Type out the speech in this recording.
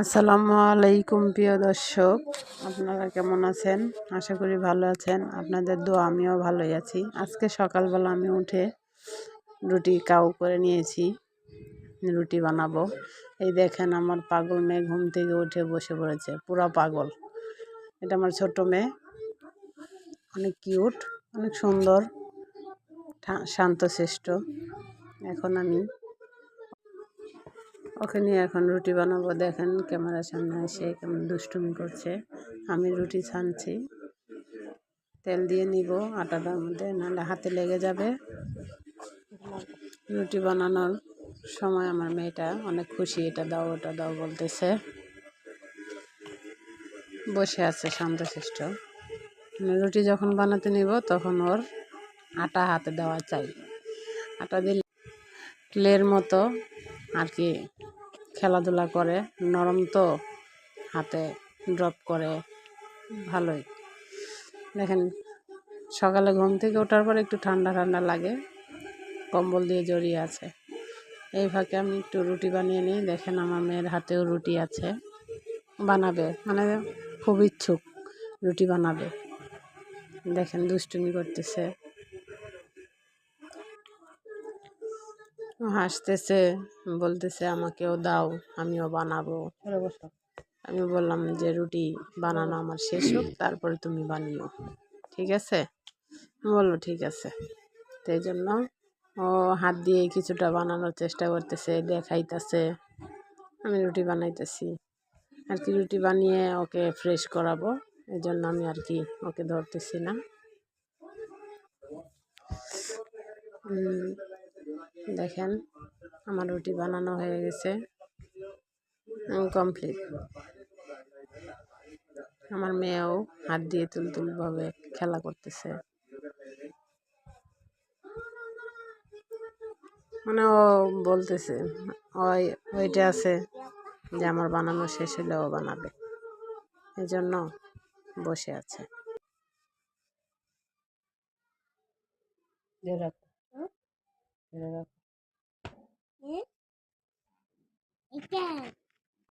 আসসালামু আলাইকুম প্রিয় দর্শক, আপনারা কেমন আছেন? আশা করি ভালো আছেন। আপনাদের দোয়া আমিও ভালোই আছি। আজকে সকালবেলা আমি উঠে রুটি কাউ করে নিয়েছি, রুটি বানাবো। এই দেখেন আমার পাগল মেয়ে ঘুম থেকে উঠে বসে পড়েছে, পুরা পাগল। এটা আমার ছোট মেয়ে, অনেক কিউট, অনেক সুন্দর, শান্তশিষ্ট। এখন আমি ওকে নিয়ে এখন রুটি বানাবো। দেখেন ক্যামেরার সামনে এসে কেমন দুষ্টুমি করছে। আমি রুটি ছানছি, তেল দিয়ে নিব আটাটার মধ্যে, নাহলে হাতে লেগে যাবে। রুটি বানানোর সময় আমার মেয়েটা অনেক খুশি, এটা দাও ওটা দাও বলতেছে, বসে আছে শান্তশিষ্ট। রুটি যখন বানাতে নিব তখন ওর আটা হাতে দেওয়া চাই। আটা দিলে ক্লের মতো আর কি খেলাধুলা করে, নরম তো, হাতে ড্রপ করে, ভালোই। দেখেন সকালে ঘুম থেকে ওঠার পর একটু ঠান্ডা ঠান্ডা লাগে, কম্বল দিয়ে জড়িয়ে আছে। এই ফাঁকে আমি একটু রুটি বানিয়ে নিই। দেখেন আমার মেয়ের হাতেও রুটি আছে, বানাবে, মানে খুব ইচ্ছুক রুটি বানাবে। দেখেন দুষ্টুমি করতেছে, হাসতেছে, বলতেছে আমাকেও দাও, আমিও বানাবো। আমি বললাম যে রুটি বানানো আমার শেষ হোক, তারপরে তুমি বানিও, ঠিক আছে? বললো ঠিক আছে। তো এই জন্য ও হাত দিয়ে কিছুটা বানানোর চেষ্টা করতেছে, দেখাইতেছে। আমি রুটি বানাইতেছি আর কি, রুটি বানিয়ে ওকে ফ্রেশ করাবো, এই জন্য আমি আর কি ওকে ধরতেছি না। দেখেন আমার রুটি বানানো হয়ে গেছে, কমপ্লিট। আমার মেয়েও হাত দিয়ে তুলতুলভাবে খেলা করতেছে, মানে ও বলতেছে ওইটা আছে যে আমার বানানো শেষ হলে ও বানাবে, এই জন্য বসে আছে।